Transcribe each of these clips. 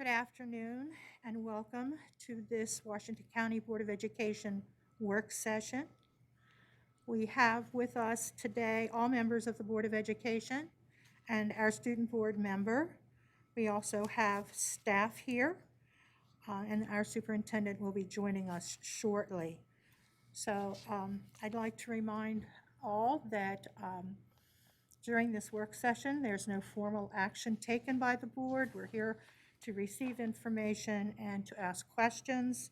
Good afternoon and welcome to this Washington County Board of Education work session. We have with us today all members of the Board of Education and our student board member. We also have staff here, and our superintendent will be joining us shortly. So I'd like to remind all that during this work session, there's no formal action taken by the board. We're here to receive information and to ask questions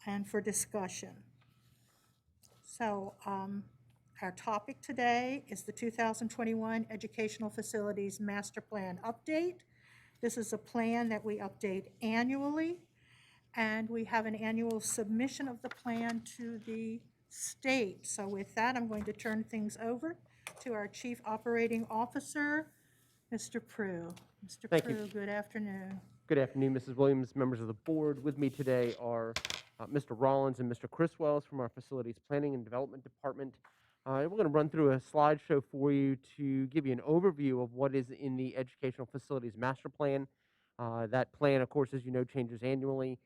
and for discussion. So our topic today is the 2021 Educational Facilities Master Plan Update. This is a plan that we update annually, and we have an annual submission of the plan to the state. So with that, I'm going to turn things over to our Chief Operating Officer, Mr. Prue. Mr. Thank you. Prue, good afternoon. Good afternoon, Mrs. Williams, members of the board. With me today are Mr. Rollins and Mr. Chris Wells from our Facilities Planning and Development Department. We're going to run through a slideshow for you to give you an overview of what is in the Educational Facilities Master Plan. That plan, of course, as you know, changes annually.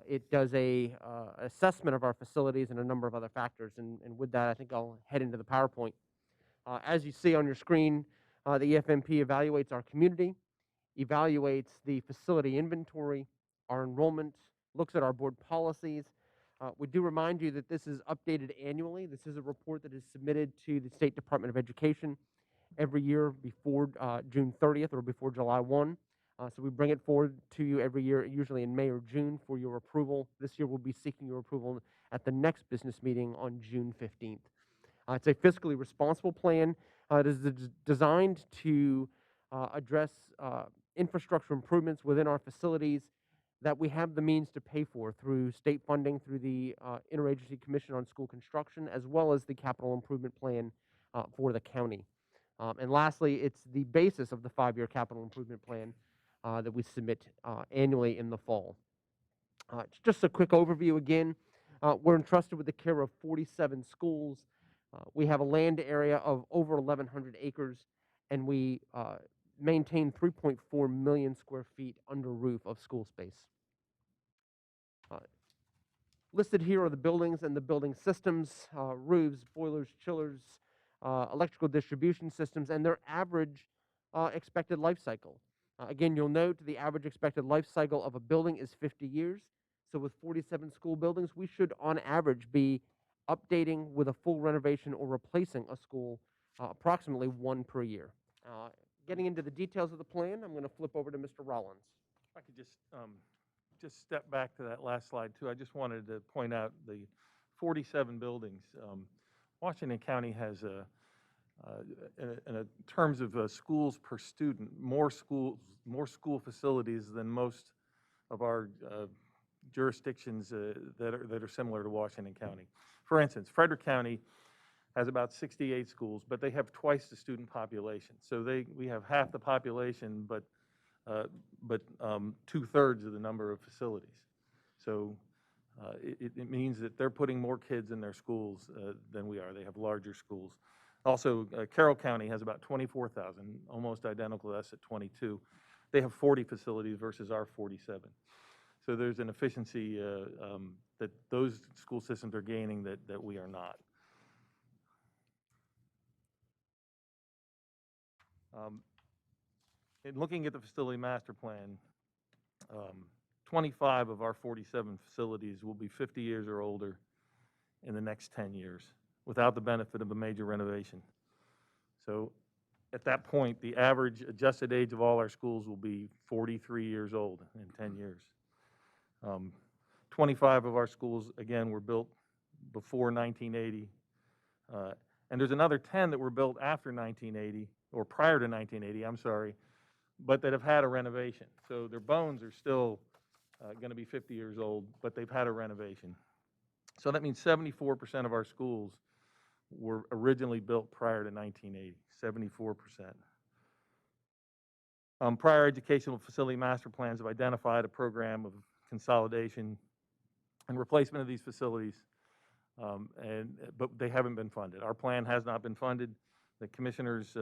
It does a assessment of our facilities and a number of other factors. And with that, I think I'll head into the PowerPoint. As you see on your screen, the EFMP evaluates our community, evaluates the facility inventory, our enrollment, looks at our board policies. We do remind you that this is updated annually. This is a report that is submitted to the State Department of Education every year before June 30th or before July 1. So we bring it forward to you every year, usually in May or June, for your approval. This year we'll be seeking your approval at the next business meeting on June 15th. It's a fiscally responsible plan. It is designed to address infrastructure improvements within our facilities that we have the means to pay for through state funding, through the Interagency Commission on School Construction, as well as the capital improvement plan for the county. And lastly, it's the basis of the 5-year capital improvement plan that we submit annually in the fall. Just a quick overview again. We're entrusted with the care of 47 schools. We have a land area of over 1,100 acres, and we maintain 3.4 million square feet under roof of school space. Listed here are the buildings and the building systems, roofs, boilers, chillers, electrical distribution systems, and their average expected life cycle. Again, you'll note the average expected life cycle of a building is 50 years. So with 47 school buildings, we should on average be updating with a full renovation or replacing a school approximately one per year. Getting into the details of the plan, I'm going to flip over to Mr. Rollins. If I could just step back to that last slide too. I just wanted to point out the 47 buildings. Washington County has in terms of schools per student, more school facilities than most of our jurisdictions that are similar to Washington County. For instance, Frederick County has about 68 schools, but they have twice the student population. So we have half the population, but 2/3 of the number of facilities. So it means that they're putting more kids in their schools than we are. They have larger schools. Also, Carroll County has about 24,000, almost identical to us at 22. They have 40 facilities versus our 47. So there's an efficiency that those school systems are gaining that we are not. In looking at the facility master plan, 25 of our 47 facilities will be 50 years or older in the next 10 years without the benefit of a major renovation. So at that point, the average adjusted age of all our schools will be 43 years old in 10 years. 25 of our schools, again, were built before 1980. And there's another 10 that were built after 1980, or prior to 1980, I'm sorry, but that have had a renovation. So their bones are still going to be 50 years old, but they've had a renovation. So that means 74% of our schools were originally built prior to 1980, 74%. Prior educational facility master plans have identified a program of consolidation and replacement of these facilities, but they haven't been funded. Our plan has not been funded. The commissioner's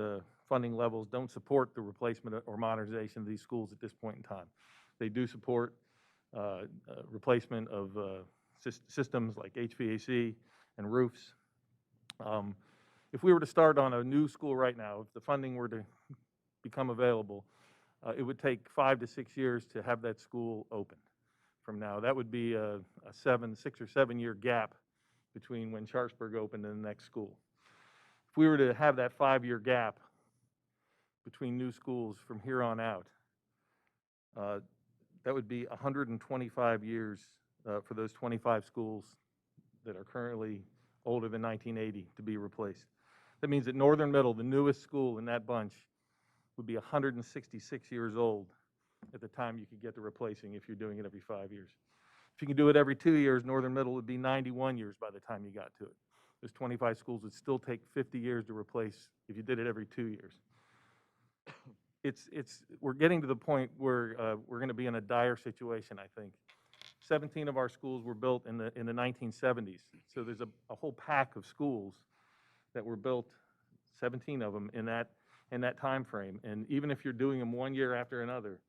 funding levels don't support the replacement or modernization of these schools at this point in time. They do support replacement of systems like HVAC and roofs. If we were to start on a new school right now, if the funding were to become available, it would take 5 to 6 years to have that school open from now. That would be a 6 or 7 year gap between when Sharpsburg opened and the next school. If we were to have that 5-year gap between new schools from here on out, that would be 125 years for those 25 schools that are currently older than 1980 to be replaced. That means that Northern Middle, the newest school in that bunch, would be 166 years old at the time you could get to replacing if you're doing it every 5 years. If you can do it every 2 years, Northern Middle would be 91 years by the time you got to it. Those 25 schools would still take 50 years to replace if you did it every 2 years. We're getting to the point where we're going to be in a dire situation, I think. 17 of our schools were built in the 1970s. So there's a whole pack of schools that were built, 17 of them in that time frame. And even if you're doing them 1 year after another,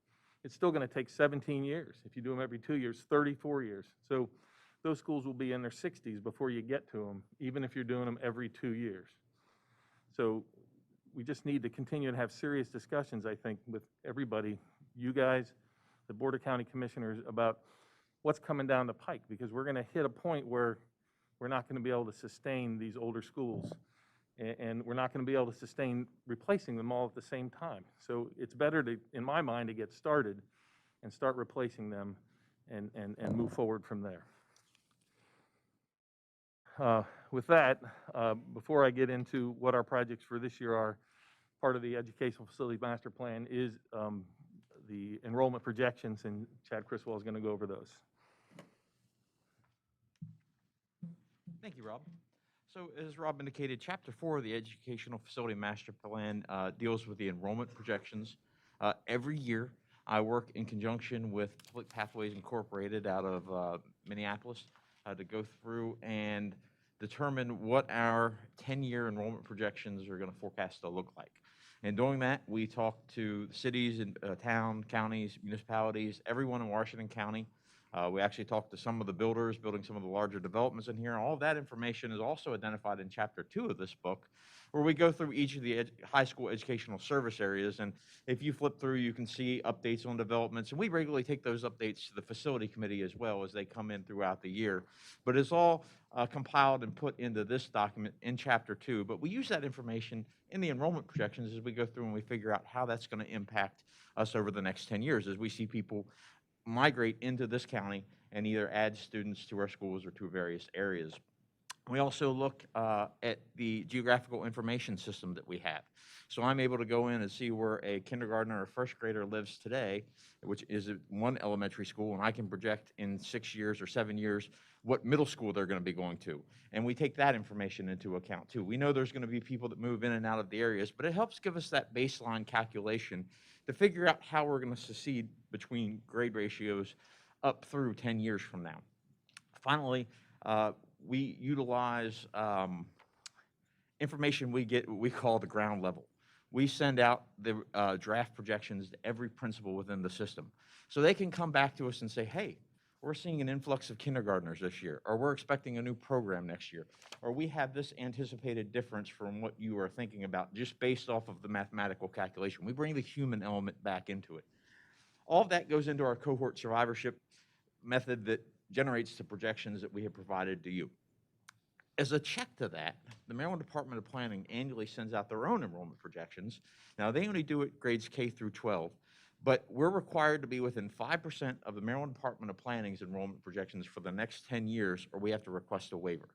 it's still going to take 17 years. If you do them every 2 years, 34 years. So those schools will be in their 60s before you get to them, even if you're doing them every 2 years. So we just need to continue to have serious discussions, I think, with everybody, you guys, the Board of County Commissioners, about what's coming down the pike, because we're going to hit a point where we're not going to be able to sustain these older schools, and we're not going to be able to sustain replacing them all at the same time. So it's better to, in my mind, to get started and start replacing them and move forward from there. With that, before I get into what our projects for this year are, part of the Educational Facility Master Plan is the enrollment projections, and Chad Criswell is going to go over those. Thank you, Rob. So as Rob indicated, Chapter 4 of the Educational Facility Master Plan deals with the enrollment projections. Every year, I work in conjunction with Public Pathways Incorporated out of Minneapolis to go through and determine what our 10-year enrollment projections are going to forecast to look like. And doing that, we talk to cities and town, counties, municipalities, everyone in Washington County. We actually talked to some of the builders building some of the larger developments in here. All of that information is also identified in Chapter 2 of this book, where we go through each of the high school educational service areas. And if you flip through, you can see updates on developments. And we regularly take those updates to the facility committee as well as they come in throughout the year. But it's all compiled and put into this document in Chapter 2. But we use that information in the enrollment projections as we go through and we figure out how that's going to impact us over the next 10 years as we see people migrate into this county and either add students to our schools or to various areas. We also look at the geographical information system that we have. So I'm able to go in and see where a kindergartner or first grader lives today, which is one elementary school, and I can project in 6 years or 7 years what middle school they're going to be going to. And we take that information into account too. We know there's going to be people that move in and out of the areas, but it helps give us that baseline calculation to figure out how we're going to succeed between grade ratios up through 10 years from now. Finally, we utilize information we get what we call the ground level. We send out the draft projections to every principal within the system. So they can come back to us and say, hey, we're seeing an influx of kindergartners this year, or we're expecting a new program next year, or we have this anticipated difference from what you are thinking about just based off of the mathematical calculation. We bring the human element back into it. All of that goes into our cohort survivorship method that generates the projections that we have provided to you. As a check to that, the Maryland Department of Planning annually sends out their own enrollment projections. Now, they only do it grades K through 12, but we're required to be within 5% of the Maryland Department of Planning's enrollment projections for the next 10 years, or we have to request a waiver.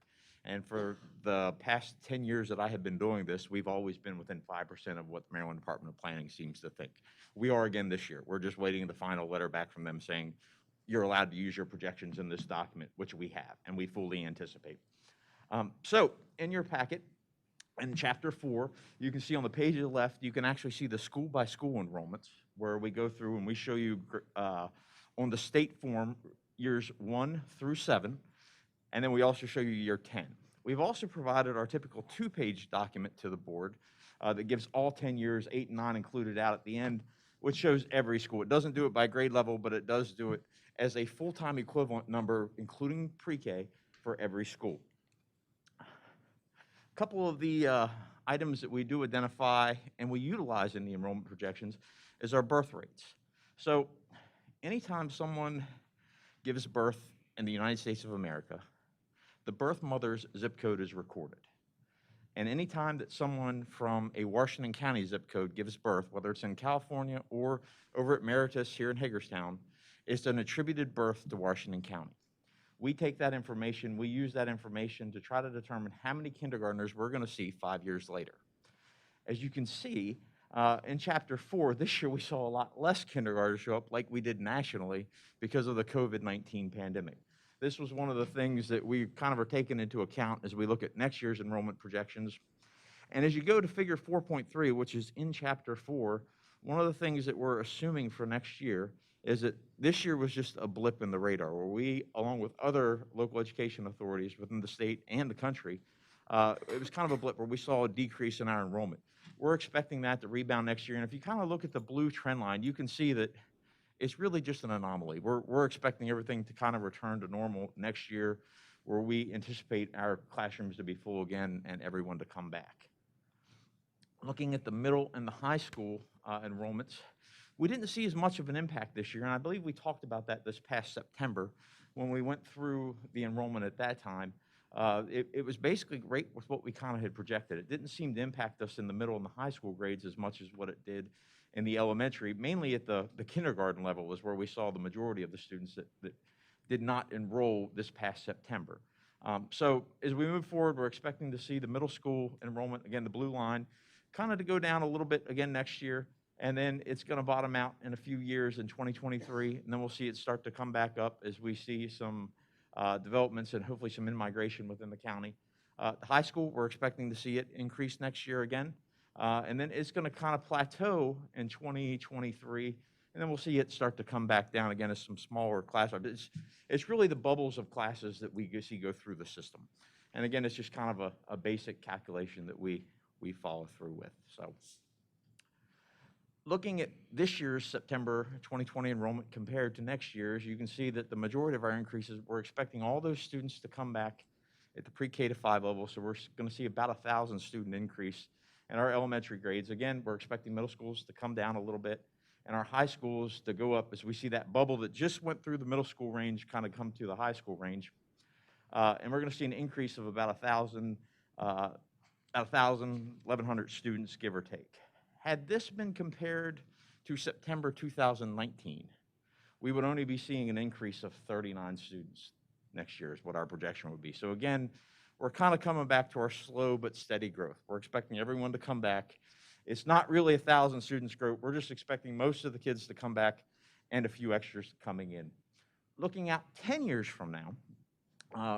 And for the past 10 years that I have been doing this, we've always been within 5% of what the Maryland Department of Planning seems to think. We are again this year. We're just waiting the final letter back from them saying, you're allowed to use your projections in this document, which we have, and we fully anticipate. So in your packet, in Chapter 4, you can see on the page to the left, you can actually see the school-by-school enrollments, where we go through and we show you on the state form years 1 through 7, and then we also show you year 10. We've also provided our typical 2-page document to the board that gives all 10 years, 8 and 9 included out at the end, which shows every school. It doesn't do it by grade level, but it does do it as a full-time equivalent number, including pre-K, for every school. A couple of the items that we do identify and we utilize in the enrollment projections is our birth rates. So anytime someone gives birth in the United States of America, the birth mother's zip code is recorded. And anytime that someone from a Washington County zip code gives birth, whether it's in California or over at Meritus here in Hagerstown, it's an attributed birth to Washington County. We take that information, we use that information to try to determine how many kindergartners we're going to see 5 years later. As you can see, in Chapter 4, this year we saw a lot less kindergartners show up like we did nationally because of the COVID-19 pandemic. This was one of the things that we kind of are taking into account as we look at next year's enrollment projections. And as you go to figure 4.3, which is in Chapter 4, one of the things that we're assuming for next year is that this year was just a blip in the radar, where we, along with other local education authorities within the state and the country, it was kind of a blip where we saw a decrease in our enrollment. We're expecting that to rebound next year. And if you kind of look at the blue trend line, you can see that it's really just an anomaly. We're expecting everything to kind of return to normal next year, where we anticipate our classrooms to be full again and everyone to come back. Looking at the middle and the high school enrollments, we didn't see as much of an impact this year, and I believe we talked about that this past September when we went through the enrollment at that time. It was basically right with what we kind of had projected. It didn't seem to impact us in the middle and the high school grades as much as what it did in the elementary. Mainly at the kindergarten level is where we saw the majority of the students that did not enroll this past September. So as we move forward, we're expecting to see the middle school enrollment, again, the blue line, kind of to go down a little bit again next year, and then it's going to bottom out in a few years in 2023, and then we'll see it start to come back up as we see some developments and hopefully some in-migration within the county. The high school, we're expecting to see it increase next year again, and then it's going to kind of plateau in 2023, and then we'll see it start to come back down again as some smaller classes. It's really the bubbles of classes that we see go through the system. And again, it's just kind of a basic calculation that we follow through with. So looking at this year's September 2020 enrollment compared to next year's, you can see that the majority of our increases, we're expecting all those students to come back at the pre-K to 5 level. So we're going to see about 1,000 student increase in our elementary grades. Again, we're expecting middle schools to come down a little bit and our high schools to go up as we see that bubble that just went through the middle school range kind of come to the high school range. And we're going to see an increase of about 1,000, 1,100 students, give or take. Had this been compared to September 2019, we would only be seeing an increase of 39 students next year is what our projection would be. So again, we're kind of coming back to our slow but steady growth. We're expecting everyone to come back. It's not really 1,000 students growth. We're just expecting most of the kids to come back and a few extras coming in. Looking out 10 years from now,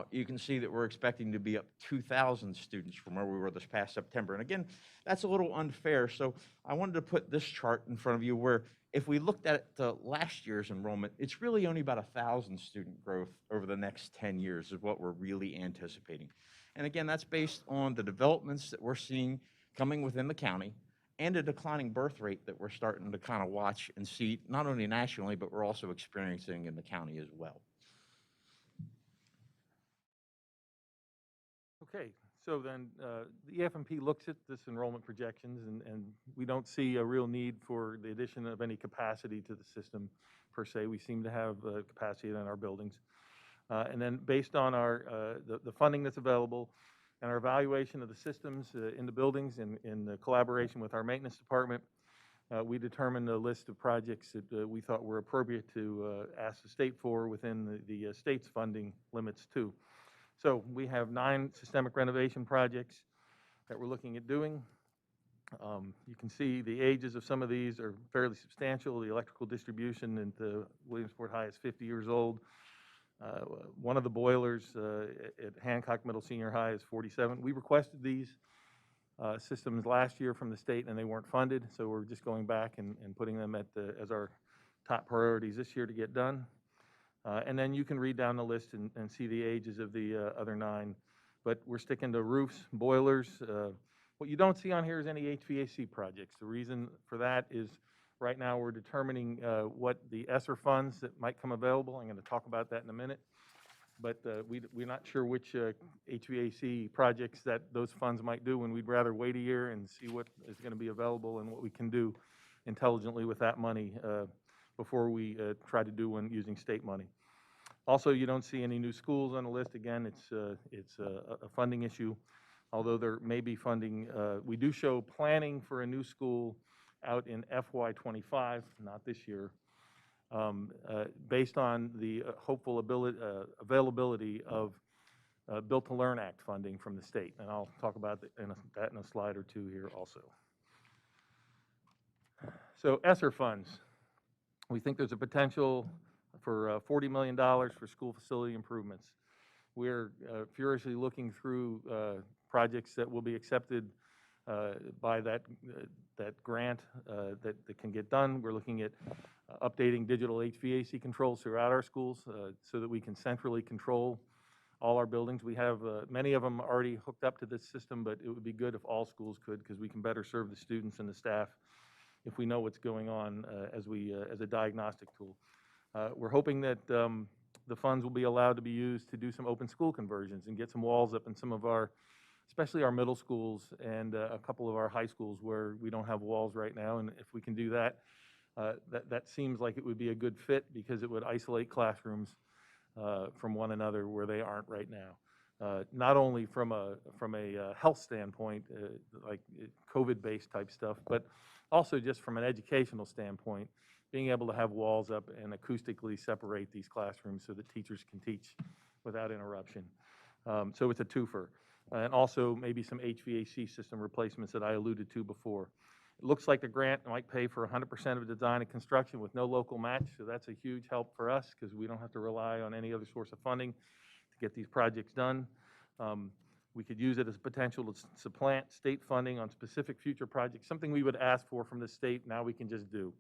you can see that we're expecting to be up 2,000 students from where we were this past September. And again, that's a little unfair. So I wanted to put this chart in front of you where if we looked at last year's enrollment, it's really only about 1,000 student growth over the next 10 years is what we're really anticipating. And again, that's based on the developments that we're seeing coming within the county and a declining birth rate that we're starting to kind of watch and see, not only nationally, but we're also experiencing in the county as well. Okay, so then the EF&P looks at this enrollment projections, and we don't see a real need for the addition of any capacity to the system per se. We seem to have capacity in our buildings. And then based on our the funding that's available and our evaluation of the systems in the buildings and in the collaboration with our maintenance department, we determined a list of projects that we thought were appropriate to ask the state for within the state's funding limits too. So we have 9 systemic renovation projects that we're looking at doing. You can see the ages of some of these are fairly substantial. The electrical distribution into Williamsport High is 50 years old. One of the boilers at Hancock Middle Senior High is 47. We requested these systems last year from the state and they weren't funded, so we're just going back and putting them as our top priorities this year to get done. And then you can read down the list and see the ages of the other 9. But we're sticking to roofs, boilers. What you don't see on here is any HVAC projects. The reason for that is Right now, we're determining what the ESSER funds that might come available. I'm going to talk about that in a minute. But we're not sure which HVAC projects that those funds might do, and we'd rather wait a year and see what is going to be available and what we can do intelligently with that money before we try to do one using state money. Also, you don't see any new schools on the list. Again, it's a funding issue, although there may be funding. We do show planning for a new school out in FY25, not this year, based on the hopeful availability of Built to Learn Act funding from the state. And I'll talk about that in a slide or two here also. So ESSER funds. We think there's a potential for $40 million for school facility improvements. We're furiously looking through projects that will be accepted by that grant that can get done. We're looking at updating digital HVAC controls throughout our schools so that we can centrally control all our buildings. We have many of them already hooked up to this system, but it would be good if all schools could, because we can better serve the students and the staff if we know what's going on as a diagnostic tool. We're hoping that the funds will be allowed to be used to do some open school conversions and get some walls up in some of our, especially our middle schools and a couple of our high schools where we don't have walls right now. And if we can do that, that seems like it would be a good fit, because it would isolate classrooms from one another where they aren't right now. Not only from a health standpoint, like COVID-based type stuff, but also just from an educational standpoint, being able to have walls up and acoustically separate these classrooms so that teachers can teach without interruption. So it's a twofer. And also maybe some HVAC system replacements that I alluded to before. It looks like the grant might pay for 100% of design and construction with no local match, so that's a huge help for us because we don't have to rely on any other source of funding to get these projects done. We could use it as a potential to supplant state funding on specific future projects, something we would ask for from the state, now we can just do.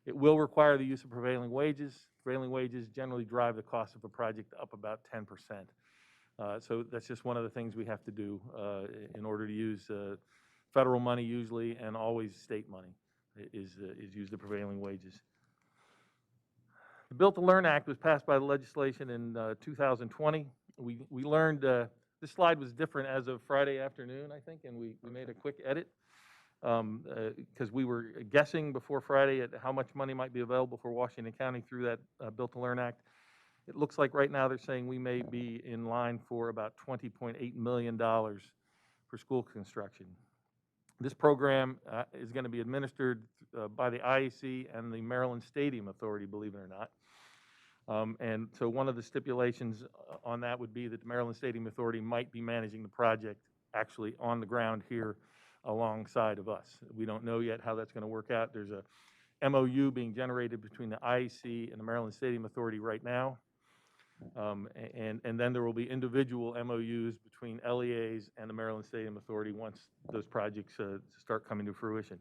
It will require the use of prevailing wages. Prevailing wages generally drive the cost of a project up about 10%. So that's just one of the things we have to do in order to use federal money usually, and always state money is use the prevailing wages. The Built to Learn Act was passed by the legislation in 2020. We learned, this slide was different as of Friday afternoon, I think, and we made a quick edit because we were guessing before Friday at how much money might be available for Washington County through that Built to Learn Act. It looks like right now they're saying we may be in line for about $20.8 million for school construction. This program is going to be administered by the IEC and the Maryland Stadium Authority, believe it or not. And so one of the stipulations on that would be that the Maryland Stadium Authority might be managing the project actually on the ground here alongside of us. We don't know yet how that's going to work out. There's a MOU being generated between the IEC and the Maryland Stadium Authority right now. And then there will be individual MOUs between LEAs and the Maryland Stadium Authority once those projects start coming to fruition.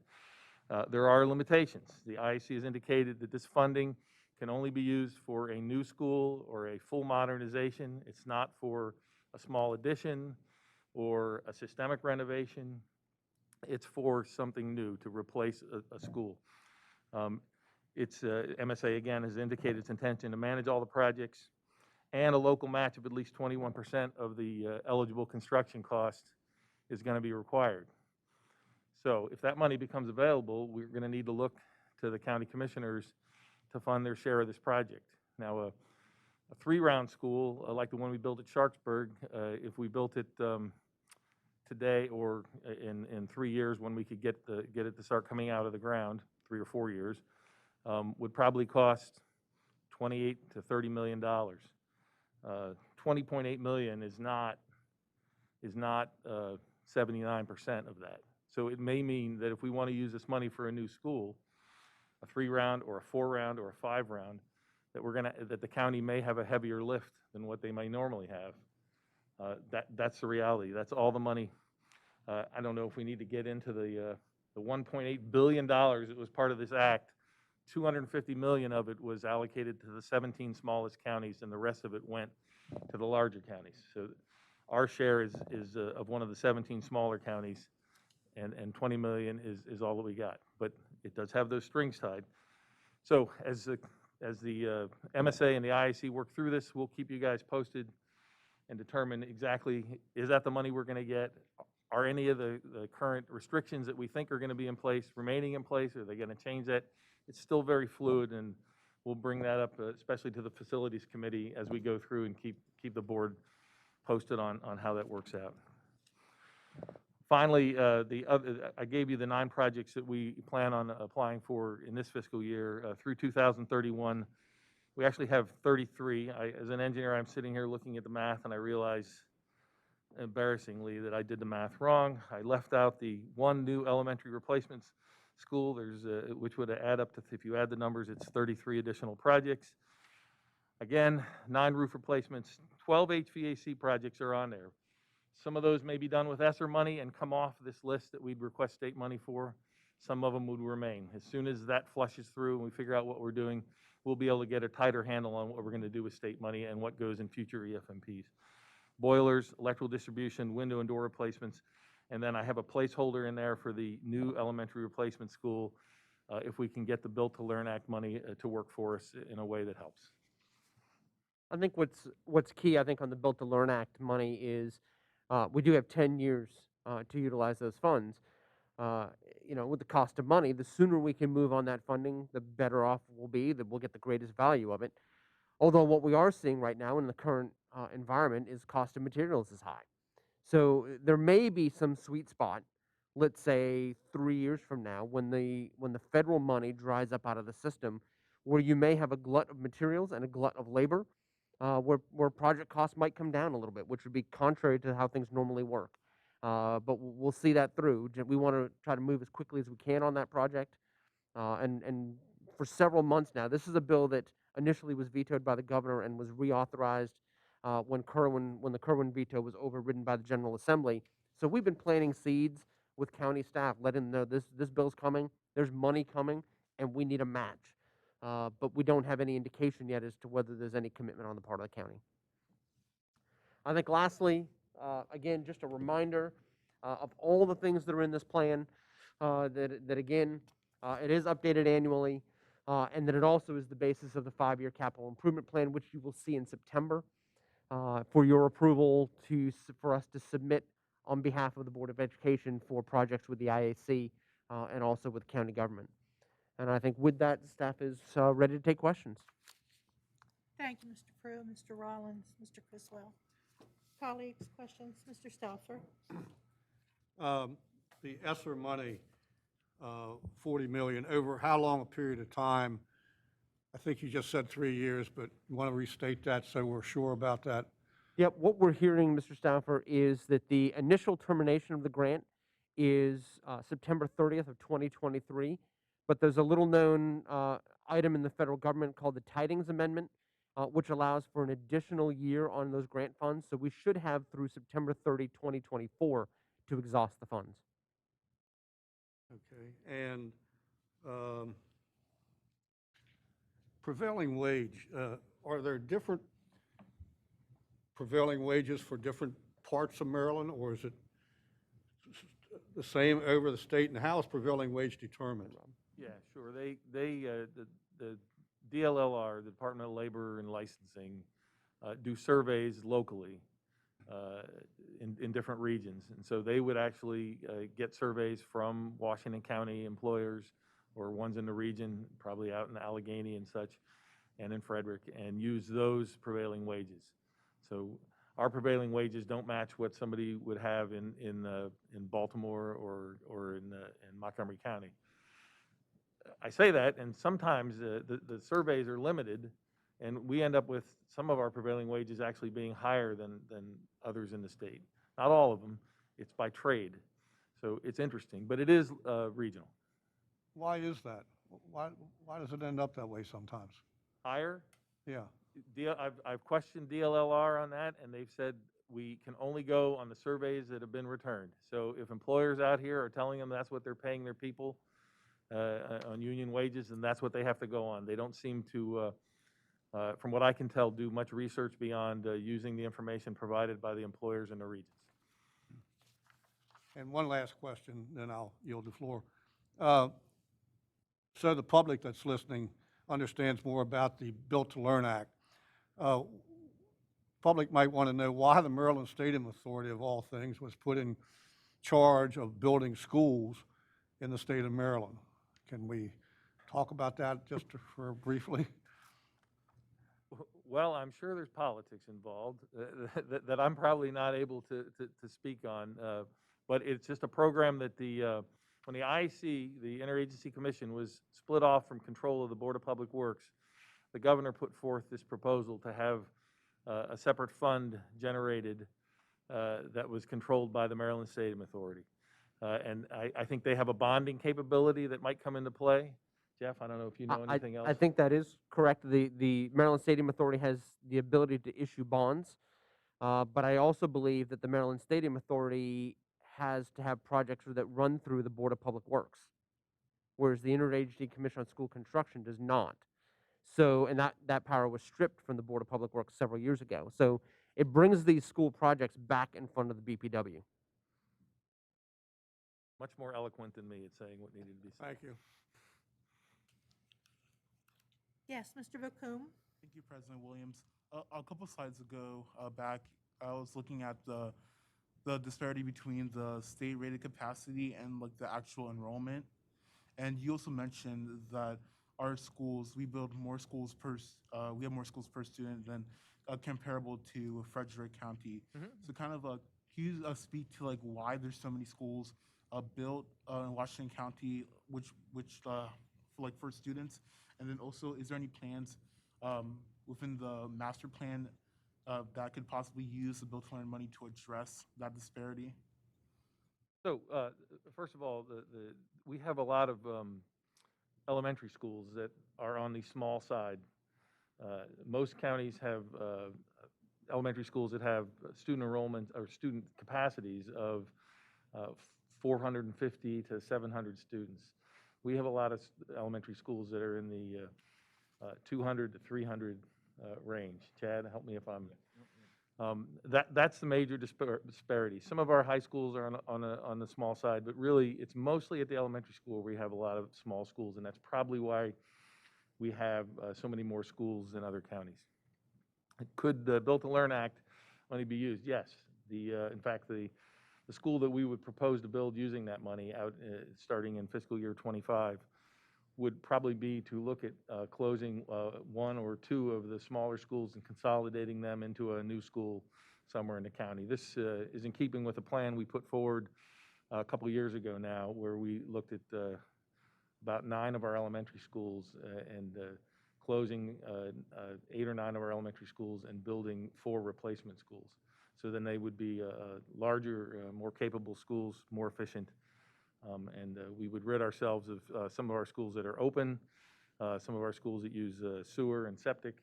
There are limitations. The IEC has indicated that this funding can only be used for a new school or a full modernization. It's not for a small addition or a systemic renovation. It's for something new to replace a school. MSA, again, has indicated its intention to manage all the projects, and a local match of at least 21% of the eligible construction cost is going to be required. So if that money becomes available, we're going to need to look to the county commissioners to fund their share of this project. Now, a three-round school, like the one we built at Sharpsburg, if we built it today or in 3 years when we could get it to start coming out of the ground, 3 or 4 years, would probably cost $28 to $30 million. 20.8 million is not 79% of that. So it may mean that if we want to use this money for a new school, a 3-round or a 4-round or a 5-round, that the county may have a heavier lift than what they may normally have. That's the reality. That's all the money. I don't know if we need to get into the $1.8 billion that was part of this act. 250 million of it was allocated to the 17 smallest counties, and the rest of it went to the larger counties. So our share is of one of the 17 smaller counties, and 20 million is all that we got. But it does have those strings tied. So as the MSA and the IAC work through this, we'll keep you guys posted and determine exactly, is that the money we're going to get? Are any of the current restrictions that we think are going to be in place remaining in place? Are they going to change that? It's still very fluid, and we'll bring that up, especially to the Facilities Committee as we go through and keep the board posted on how that works out. Finally, I gave you the 9 projects that we plan on applying for in this fiscal year through 2031. We actually have 33. As an engineer, I'm sitting here looking at the math, and I realize, embarrassingly, that I did the math wrong. I left out the 1 new elementary replacements school. Which would add up to, if you add the numbers, it's 33 additional projects. Again, 9 roof replacements, 12 HVAC projects are on there. Some of those may be done with ESSER money and come off this list that we'd request state money for. Some of them would remain. As soon as that flushes through and we figure out what we're doing, we'll be able to get a tighter handle on what we're going to do with state money and what goes in future EFMPs. Boilers, electrical distribution, window and door replacements, and then I have a placeholder in there for the new elementary replacement school if we can get the Built to Learn Act money to work for us in a way that helps. I think what's key, I think, on the Built to Learn Act money is we do have 10 years to utilize those funds. With the cost of money, the sooner we can move on that funding, the better off we'll be, that we'll get the greatest value of it. Although what we are seeing right now in the current environment is cost of materials is high. So there may be some sweet spot, let's say 3 years from now, when the federal money dries up out of the system, where you may have a glut of materials and a glut of labor, where project costs might come down a little bit, which would be contrary to how things normally work. But we'll see that through. We want to try to move as quickly as we can on that project. And for several months now, this is a bill that initially was vetoed by the governor and was reauthorized when the Kerwin veto was overridden by the General Assembly. So we've been planting seeds with county staff, letting them know this bill's coming, there's money coming, and we need a match. But we don't have any indication yet as to whether there's any commitment on the part of the county. I think lastly, again, just a reminder of all the things that are in this plan, that again, it is updated annually, and that it also is the basis of the 5-year capital improvement plan, which you will see in September for your approval for us to submit on behalf of the Board of Education for projects with the IAC and also with county government. And I think with that, staff is ready to take questions. Thank you, Mr. Pruitt, Mr. Rollins, Mr. Criswell. Colleagues, questions? Mr. Stauffer? The ESSER money, 40 million, over how long a period of time? I think you just said 3 years, but you want to restate that so we're sure about that? Yep, what we're hearing, Mr. Stauffer, is that the initial termination of the grant is September 30th of 2023, but there's a little known item in the federal government called the Tidings Amendment, which allows for an additional year on those grant funds. So we should have through September 30, 2024 to exhaust the funds. Okay, and prevailing wage, are there different prevailing wages for different parts of Maryland, or is it the same over the state, and how is prevailing wage determined? Yeah, sure. The DLLR, the Department of Labor and Licensing, do surveys locally in different regions. And so they would actually get surveys from Washington County employers or ones in the region, probably out in Allegheny and such, and in Frederick, and use those prevailing wages. So our prevailing wages don't match what somebody would have in Baltimore or in Montgomery County. I say that, and sometimes the surveys are limited, and we end up with some of our prevailing wages actually being higher than others in the state. Not all of them. It's by trade. So it's interesting, but it is regional. Why is that? Why does it end up that way sometimes? Higher? Yeah. I've questioned DLLR on that, and they've said we can only go on the surveys that have been returned. So if employers out here are telling them that's what they're paying their people on union wages, then that's what they have to go on. They don't seem to, from what I can tell, do much research beyond using the information provided by the employers in the regions. And one last question, then I'll yield the floor. Uh, So the public that's listening understands more about the Built to Learn Act. Uh, Public might want to know why the Maryland Stadium Authority, of all things, was put in charge of building schools in the state of Maryland. Can we talk about that just for briefly? Well, I'm sure there's politics involved that I'm probably not able to speak on, but it's just a program that when the IC, the Interagency Commission, was split off from control of the Board of Public Works, the governor put forth this proposal to have a separate fund generated that was controlled by the Maryland Stadium Authority. And I think they have a bonding capability that might come into play. Jeff, I don't know if you know anything else. I think that is correct. The Maryland Stadium Authority has the ability to issue bonds, but I also believe that the Maryland Stadium Authority has to have projects that run through the Board of Public Works, whereas the Interagency Commission on School Construction does not. So, and that power was stripped from the Board of Public Works several years ago. So it brings these school projects back in front of the BPW. Much more eloquent than me at saying what needed to be said. Thank you. Yes, Mr. Bocoum? Thank you, President Williams. A couple slides ago, back, I was looking at the disparity between the state rated capacity and like the actual enrollment. And you also mentioned that our schools, we build more schools we have more schools per student than comparable to Frederick County. So kind of, can you speak to like why there's so many schools built in Washington County, which like for students? And then also, is there any plans within the master plan that could possibly use the Built to Learn money to address that disparity? So, first of all, we have a lot of elementary schools that are on the small side. Most counties have elementary schools that have student enrollment or student capacities of 450 to 700 students. We have a lot of elementary schools that are in the 200 to 300 range. Chad, help me if I'm. That's the major disparity. Some of our high schools are on the small side, but really it's mostly at the elementary school where we have a lot of small schools, and that's probably why we have so many more schools than other counties. Could the Built to Learn Act money be used? Yes. In fact, the school that we would propose to build using that money out starting in fiscal year 25 would probably be to look at closing one or two of the smaller schools and consolidating them into a new school somewhere in the county. This is in keeping with a plan we put forward a couple of years ago now, where we looked at about 9 of our elementary schools and closing 8 or 9 of our elementary schools and building 4 replacement schools. So then they would be larger, more capable schools, more efficient. And we would rid ourselves of some of our schools that are open, some of our schools that use sewer and septic,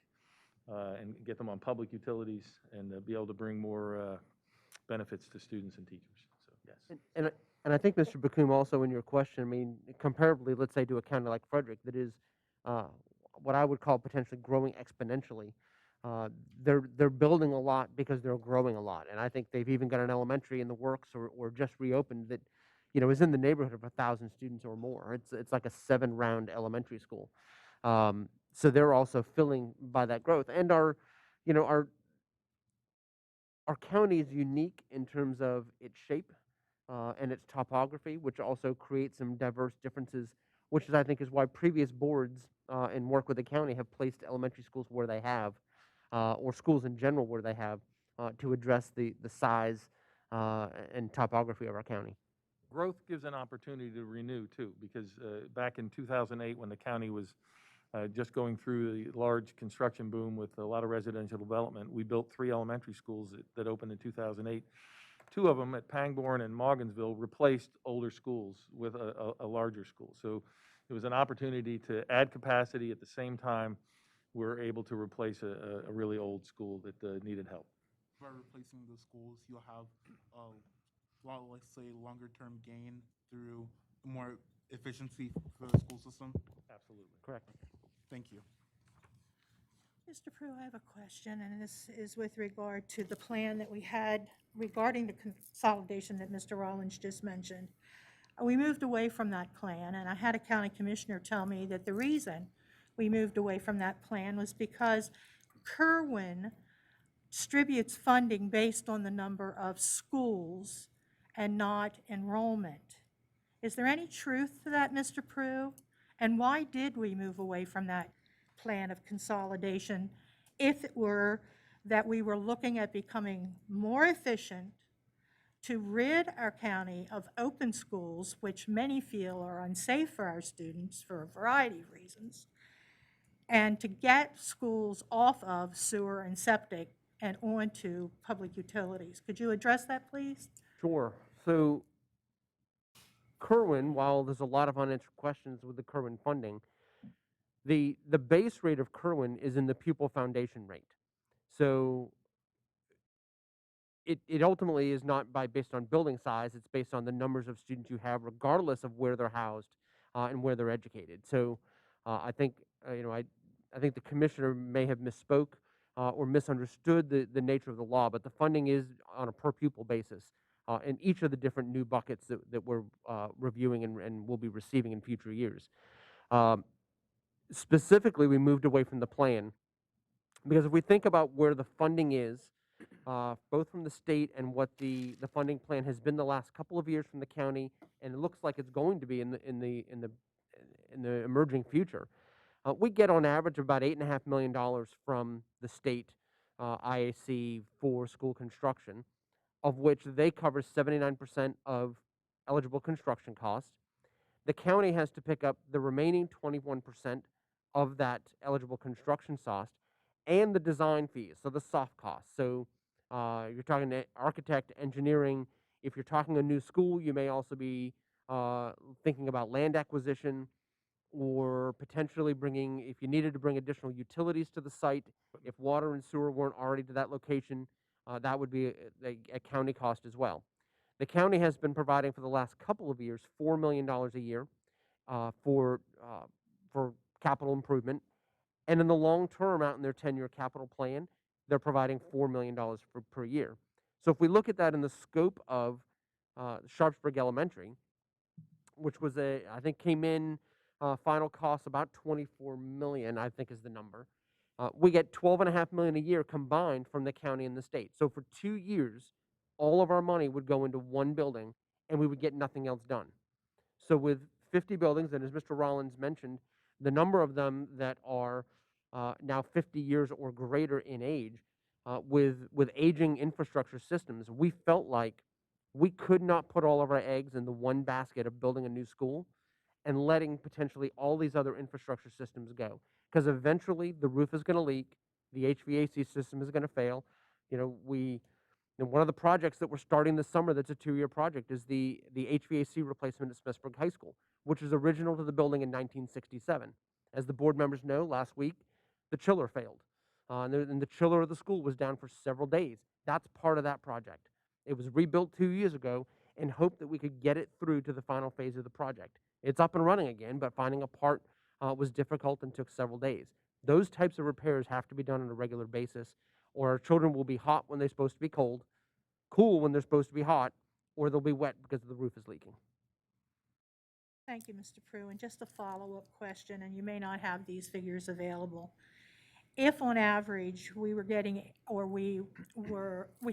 and get them on public utilities and be able to bring more benefits to students and teachers. So, yes. And I think, Mr. Bocoum, also in your question, I mean, comparably, let's say to a county like Frederick that is what I would call potentially growing exponentially. They're building a lot because they're growing a lot, and I think they've even got an elementary in the works or just reopened that, is in the neighborhood of 1,000 students or more. It's like a 7-round elementary school, so they're also filling by that growth. And our county is unique in terms of its shape and its topography, which also creates some diverse differences, which I think is why previous boards and work with the county have placed elementary schools where they have, or schools in general where they have, to address the size and topography of our county. Growth gives an opportunity to renew too, because back in 2008, when the county was just going through the large construction boom with a lot of residential development, we built 3 elementary schools that opened in 2008. 2 of them at Pangbourne and Morgansville replaced older schools with a larger school. So it was an opportunity to add capacity at the same time we're able to replace a really old school that needed help. By replacing those schools, you'll have let's say, longer-term gain through more efficiency for the school system? Absolutely. Correct. Thank you. Mr. Prue, I have a question, and this is with regard to the plan that we had regarding the consolidation that Mr. Rollins just mentioned. We moved away from that plan, and I had a county commissioner tell me that the reason we moved away from that plan was because Kerwin distributes funding based on the number of schools and not enrollment. Is there any truth to that, Mr. Prue? And why did we move away from that plan of consolidation if it were that we were looking at becoming more efficient to rid our county of open schools, which many feel are unsafe for our students for a variety of reasons, and to get schools off of sewer and septic and onto public utilities? Could you address that, please? Sure. So Kerwin, while there's a lot of unanswered questions with the Kerwin funding, the base rate of Kerwin is in the pupil foundation rate. So it ultimately is not based on building size, it's based on the numbers of students you have, regardless of where they're housed and where they're educated. So I think, I think the commissioner may have misspoke or misunderstood the nature of the law, but the funding is on a per pupil basis in each of the different new buckets that we're reviewing and will be receiving in future years. Um, Specifically, we moved away from the plan because if we think about where the funding is, both from the state and what the funding plan has been the last couple of years from the county, and it looks like it's going to be in the emerging future. We get on average about $8.5 million from the state IAC for school construction, of which they cover 79% of eligible construction costs. The county has to pick up the remaining 21% of that eligible construction cost and the design fees, so the soft costs. So you're talking to architect, engineering. If you're talking a new school, you may also be thinking about land acquisition or potentially bringing, if you needed to bring additional utilities to the site, if water and sewer weren't already to that location, that would be a county cost as well. The county has been providing for the last couple of years $4 million a year for capital improvement. And in the long term, out in their 10-year capital plan, they're providing $4 million per year. So if we look at that in the scope of Sharpsburg Elementary, which was I think came in final cost about $24 million, I think is the number. We get $12.5 million a year combined from the county and the state. So for 2 years, all of our money would go into one building, and we would get nothing else done. So with 50 buildings, and as Mr. Rollins mentioned, the number of them that are now 50 years or greater in age, with aging infrastructure systems, we felt like we could not put all of our eggs in the one basket of building a new school and letting potentially all these other infrastructure systems go. Because eventually the roof is going to leak, the HVAC system is going to fail. One of the projects that we're starting this summer that's a 2-year project is the HVAC replacement at Smithsburg High School, which is original to the building in 1967. As the board members know, last week, the chiller failed. And the chiller of the school was down for several days. That's part of that project. It was rebuilt 2 years ago in hope that we could get it through to the final phase of the project. It's up and running again, but finding a part was difficult and took several days. Those types of repairs have to be done on a regular basis, or our children will be hot when they're supposed to be cold, cool when they're supposed to be hot, or they'll be wet because the roof is leaking. Thank you, Mr. Prue. And just a follow-up question, and you may not have these figures available. If on average we were getting, or we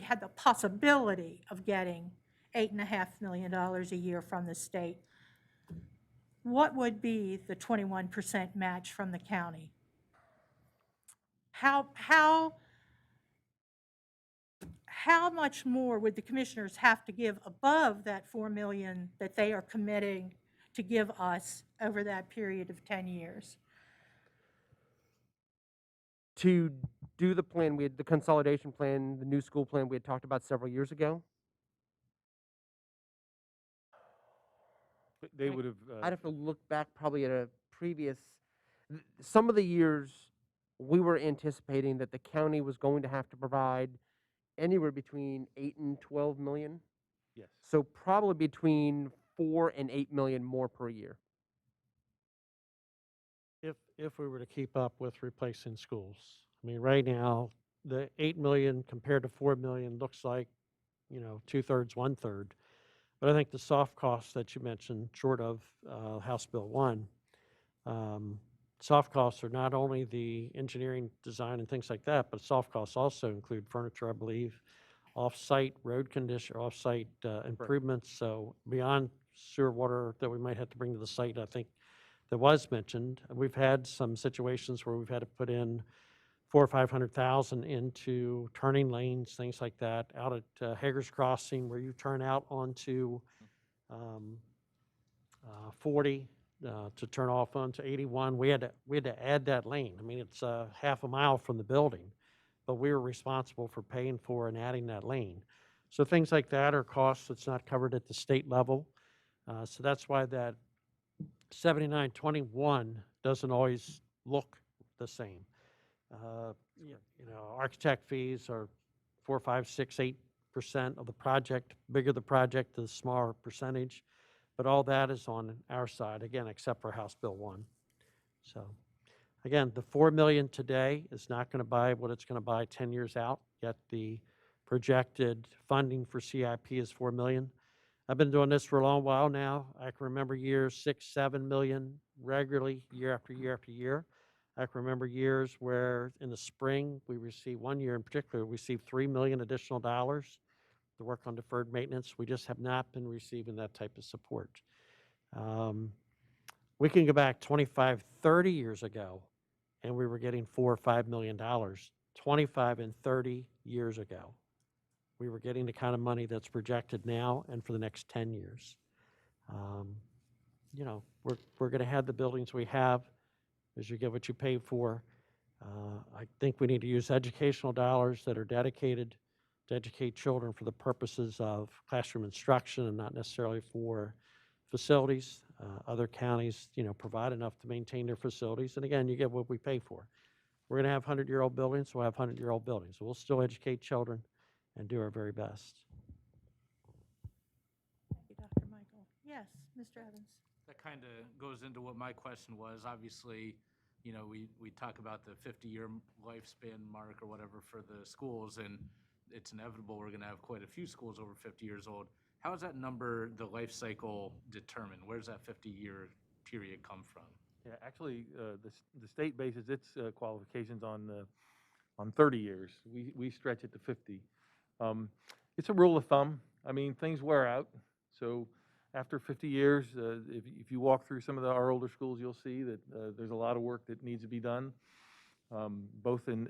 had the possibility of getting $8.5 million a year from the state, what would be the 21% match from the county? How much more would the commissioners have to give above that $4 million that they are committing to give us over that period of 10 years? To do the plan, the consolidation plan, the new school plan we had talked about several years ago. They would have, I'd have to look back probably at a previous, some of the years we were anticipating that the county was going to have to provide anywhere between 8 and 12 million. yes. So probably between 4 and 8 million more per year. If we were to keep up with replacing schools. I mean, right now, the 8 million compared to 4 million looks like, you know, 2/3, 1/3. But I think the soft costs that you mentioned, short of House Bill 1, um, soft costs are not only the engineering design and things like that, but soft costs also include furniture, I believe, off-site road condition, off-site improvements. So beyond sewer water that we might have to bring to the site, I think that was mentioned. We've had some situations where we've had to put in 400,000 or 500,000 into turning lanes, things like that, out at Hager's Crossing where you turn out onto um, 40 to turn off onto 81. We had to add that lane. I mean, it's half a mile from the building, but we were responsible for paying for and adding that lane. So things like that are costs that's not covered at the state level. So that's why that 7921 doesn't always look the same. You know, architect fees are 4, 5, 6, 8% of the project. Bigger the project, the smaller percentage. But all that is on our side, again, except for House Bill 1. So, again, the 4 million today is not going to buy what it's going to buy 10 years out, yet the projected funding for CIP is 4 million. I've been doing this for a long while now. I can remember years 6, 7 million regularly, year after year after year. I can remember years where in the spring we received, one year in particular, we received $3 million additional dollars to work on deferred maintenance. We just have not been receiving that type of support. We can go back 25, 30 years ago, and we were getting $4 or $5 million. 25 and 30 years ago, we were getting the kind of money that's projected now and for the next 10 years. You know, we're going to have the buildings we have as you get what you pay for. I think we need to use educational dollars that are dedicated to educate children for the purposes of classroom instruction and not necessarily for facilities. Other counties, you know, provide enough to maintain their facilities. And again, you get what we pay for. We're going to have 100-year-old buildings, we'll have 100-year-old buildings. We'll still educate children and do our very best. Thank you, Dr. Michael. Yes, Mr. Evans. That kind of goes into what my question was. Obviously, you know, we talk about the 50-year lifespan mark or whatever for the schools, and it's inevitable we're going to have quite a few schools over 50 years old. How is that number, the life cycle, determined? Where does that 50-year period come from? Yeah, actually, the state bases its qualifications on 30 years. We stretch it to 50. It's a rule of thumb. I mean, things wear out. So after 50 years, if you walk through some of our older schools, you'll see that there's a lot of work that needs to be done, both in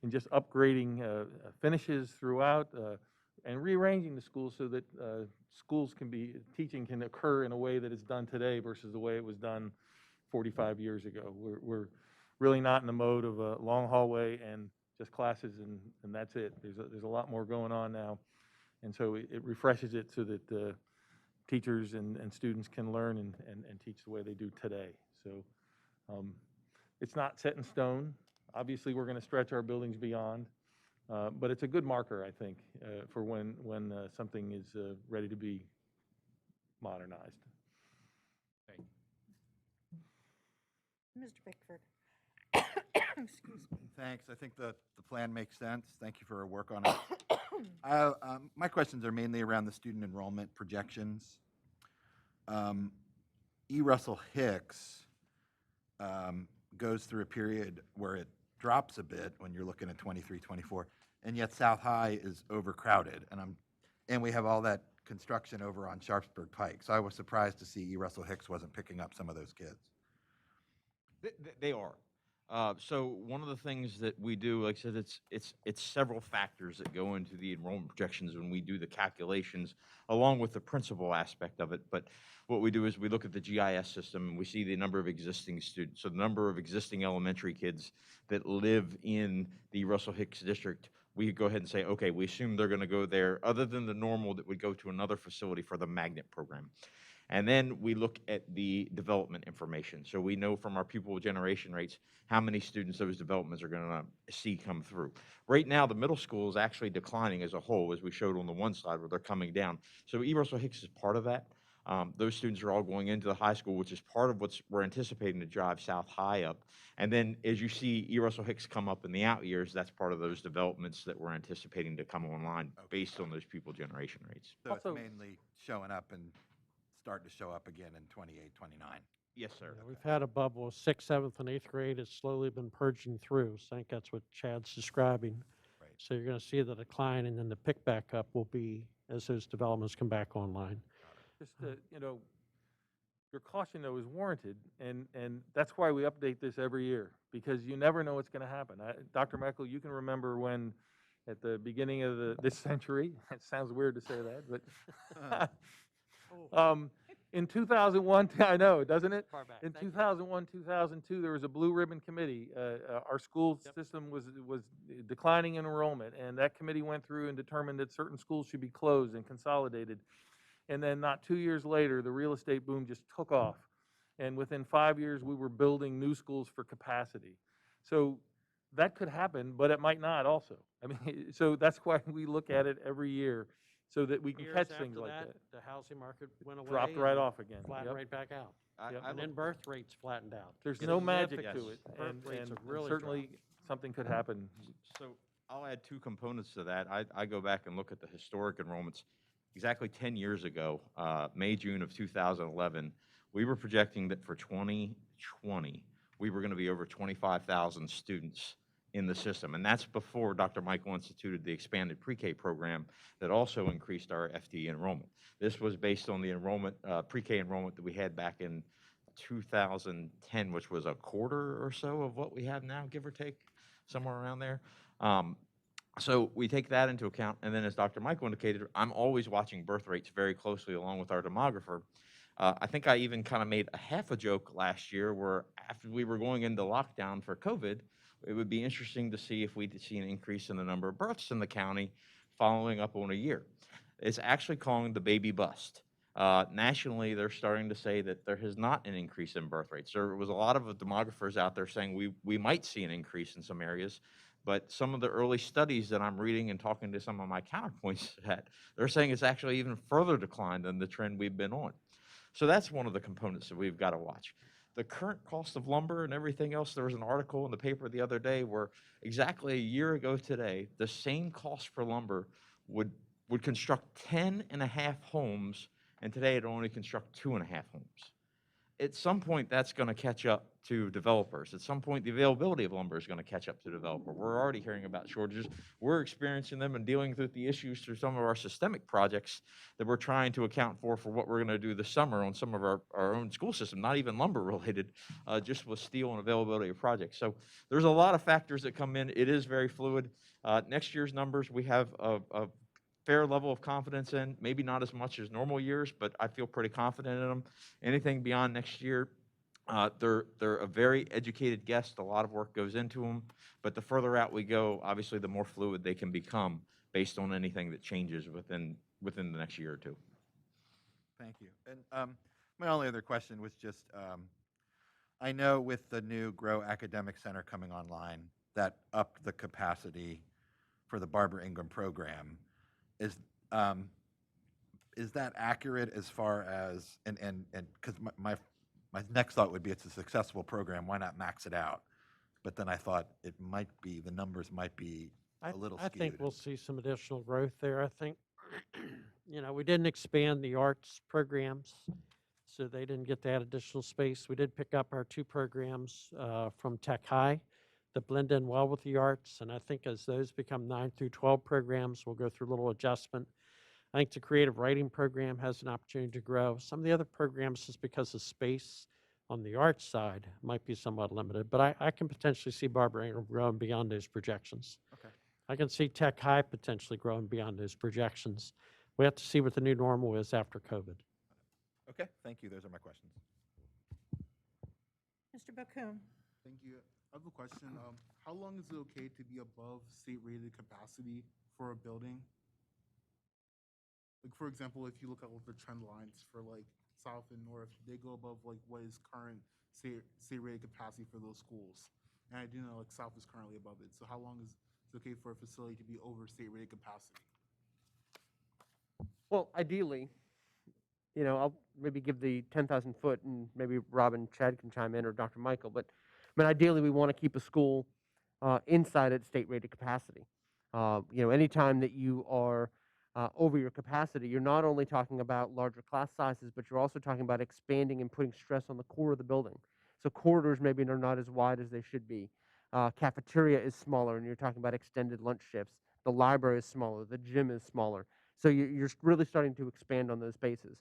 just upgrading finishes throughout and rearranging the schools so that teaching can occur in a way that it's done today versus the way it was done 45 years ago. We're really not in the mode of a long hallway and just classes and that's it. There's a lot more going on now. And so it refreshes it so that teachers and students can learn and teach the way they do today. So it's not set in stone. Obviously, we're going to stretch our buildings beyond, but it's a good marker, I think, for when something is ready to be modernized. Mr. Bickford. Excuse me. Thanks. I think the plan makes sense. Thank you for your work on it. My questions are mainly around the student enrollment projections. E. Russell Hicks goes through a period where it drops a bit when you're looking at 23, 24, and yet South High is overcrowded, and we have all that construction over on Sharpsburg Pike. So I was surprised to see E. Russell Hicks wasn't picking up some of those kids. They are. So one of the things that we do, like I said, it's several factors that go into the enrollment projections when we do the calculations, along with the principal aspect of it. But what we do is we look at the GIS system and we see the number of existing students. So the number of existing elementary kids that live in the Russell Hicks district, we go ahead and say, okay, we assume they're going to go there, other than the normal that would go to another facility for the magnet program. And then we look at the development information. So we know from our pupil generation rates how many students those developments are going to see come through. Right now, the middle school is actually declining as a whole, as we showed on the one slide where they're coming down. So E. Russell Hicks is part of that. Those students are all going into the high school, which is part of we're anticipating to drive South High up. And then as you see E. Russell Hicks come up in the out years, that's part of those developments that we're anticipating to come online based on those pupil generation rates. So Also- it's mainly showing up and starting to show up again in 28, 29. Yes, sir. You know, we've had a bubble of 6th, 7th, and 8th grade. It's slowly been purging through. So I think that's what Chad's describing. Right. So you're going to see the decline, and then the pick back up will be as those developments come back online. Just, your caution though is warranted, and that's why we update this every year, because you never know what's gonna happen. Dr. Meckel, you can remember when, at the beginning of this century, it sounds weird to say that, but, in 2001, I know, doesn't it? Far back. In 2001, 2002, there was a blue ribbon committee. Our school system was declining in enrollment, and that committee went through and determined that certain schools should be closed and consolidated. And then not 2 years later, the real estate boom just took off. And within 5 years, we were building new schools for capacity. So that could happen, but it might not also. I mean, so that's why we look at it every year, so that we can Years catch after things like that. the housing market went away. Dropped right and off again. Flattened Yep. right back out. Yep. And then birth rates flattened out. There's no magic to Significant it, birth and rates have and really certainly dropped. something could happen. So I'll add two components to that. I go back and look at the historic enrollments. Exactly 10 years ago, May, June of 2011, we were projecting that for 2020, we were going to be over 25,000 students in the system. And that's before Dr. Michael instituted the expanded pre-K program that also increased our FTE enrollment. This was based on the enrollment, pre-K enrollment that we had back in 2010, which was a quarter or so of what we have now, give or take, somewhere around there. So we take that into account, and then as Dr. Michael indicated, I'm always watching birth rates very closely along with our demographer. I think I even kind of made a half a joke last year where after we were going into lockdown for COVID, it would be interesting to see if we'd see an increase in the number of births in the county following up on a year. It's actually calling the baby bust. Nationally, they're starting to say that there has not an increase in birth rates. There was a lot of demographers out there saying we might see an increase in some areas. But some of the early studies that I'm reading and talking to some of my counterpoints at, they're saying it's actually even further declined than the trend we've been on. So that's one of the components that we've got to watch. The current cost of lumber and everything else, there was an article in the paper the other day where exactly a year ago today, the same cost for lumber would construct 10 and a half homes, and today it only construct 2.5 homes. At some point, that's going to catch up to developers. At some point, the availability of lumber is going to catch up to developer. We're already hearing about shortages. We're experiencing them and dealing with the issues through some of our systemic projects that we're trying to account for what we're going to do this summer on some of our own school system, not even lumber related, just with steel and availability of projects. So there's a lot of factors that come in. It is very fluid. Next year's numbers, we have a fair level of confidence in, maybe not as much as normal years, but I feel pretty confident in them. Anything beyond next year, they're a very educated guess. A lot of work goes into them, but the further out we go, obviously, the more fluid they can become based on anything that changes within the next year or two. Thank you. And my only other question was just, I know with the new Grow Academic Center coming online, that upped the capacity for the Barbara Ingram program. Is that accurate as far as, and because my next thought would be it's a successful program, why not max it out? But then I thought it might be, the numbers might be a little I think skewed. we'll see some additional growth there. I think, we didn't expand the arts programs, so they didn't get that additional space. We did pick up our 2 programs from Tech High that blend in well with the arts, and I think as those become 9 through 12 programs, we'll go through a little adjustment. I think the creative writing program has an opportunity to grow. Some of the other programs, just because of space on the arts side, might be somewhat limited, but I can potentially see Barbara Ingram growing beyond those projections. Okay. I can see Tech High potentially growing beyond those projections. We have to see what the new normal is after COVID. Okay, thank you. Those are my questions. Mr. Bakun? Thank you. I have a question. How long is it okay to be above state-rated capacity for a building? Like, for example, if you look at the trend lines for like South and North, they go above like what is current state-rated capacity for those schools. And I do know like South is currently above it. So how long is it okay for a facility to be over state-rated capacity? Well, ideally, I'll maybe give the 10,000 foot, and maybe Rob and Chad can chime in, or Dr. Michael. But I mean, ideally, we want to keep a school inside its state rated capacity. Anytime that you are over your capacity, you're not only talking about larger class sizes, but you're also talking about expanding and putting stress on the core of the building. So corridors maybe are not as wide as they should be. Cafeteria is smaller, and you're talking about extended lunch shifts. The library is smaller. The gym is smaller. So you're really starting to expand on those spaces.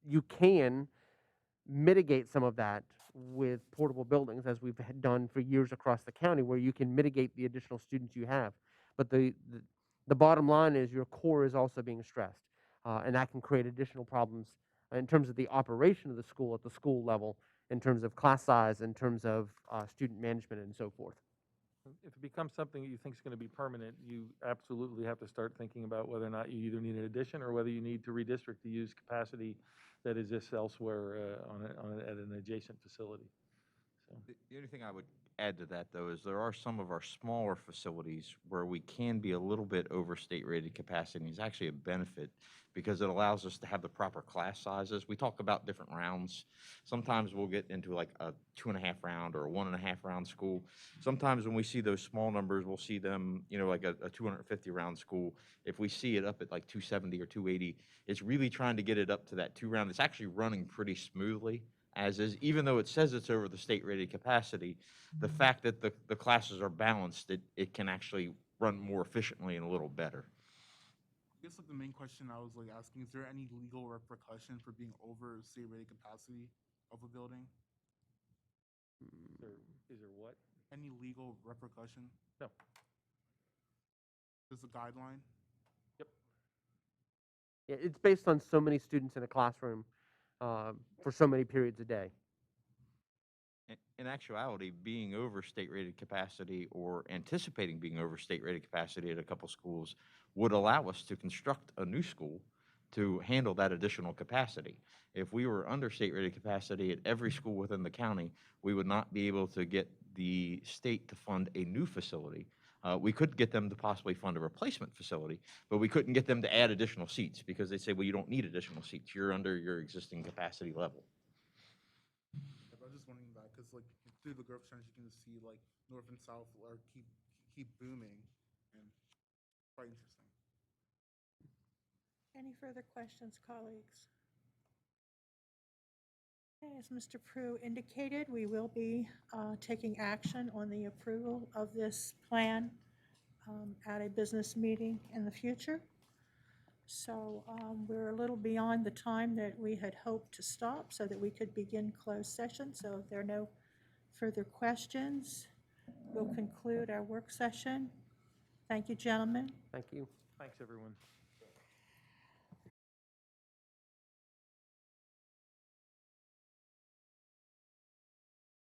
You can mitigate some of that with portable buildings, as we've done for years across the county, where you can mitigate the additional students you have. But the bottom line is your core is also being stressed, and that can create additional problems in terms of the operation of the school at the school level, in terms of class size, in terms of student management, and so forth. If it becomes something that you think is going to be permanent, you absolutely have to start thinking about whether or not you either need an addition or whether you need to redistrict to use capacity that exists elsewhere at an adjacent facility. So. The only thing I would add to that, though, is there are some of our smaller facilities where we can be a little bit over state rated capacity. And it's actually a benefit because it allows us to have the proper class sizes. We talk about different rounds. Sometimes we'll get into like a 2.5 round or a 1.5 round school. Sometimes when we see those small numbers, we'll see them, like a 250 round school. If we see it up at like 270 or 280, it's really trying to get it up to that 2 round. It's actually running pretty smoothly. As is, even though it says it's over the state rated capacity, the fact that the classes are balanced, it can actually run more efficiently and a little better. I guess like the main question I was like asking, is there any legal repercussion for being over state rated capacity of a building? Is there what? Any legal repercussion? No. There's a guideline? Yeah, it's based on so many students in a classroom for so many periods a day. In actuality, being over state rated capacity or anticipating being over state rated capacity at a couple schools would allow us to construct a new school to handle that additional capacity. If we were under state rated capacity at every school within the county, we would not be able to get the state to fund a new facility. We could get them to possibly fund a replacement facility, but we couldn't get them to add additional seats because they say, well, you don't need additional seats. You're under your existing capacity level. I was just wondering that because like through the growth trends, you can just see like north and south are keep booming, and quite interesting. Any further questions, colleagues? Okay, as Mr. Prue indicated, we will be taking action on the approval of this plan at a business meeting in the future. So we're a little beyond the time that we had hoped to stop so that we could begin closed session. So if there are no further questions, we'll conclude our work session. Thank you, gentlemen. Thank you. Thanks, everyone.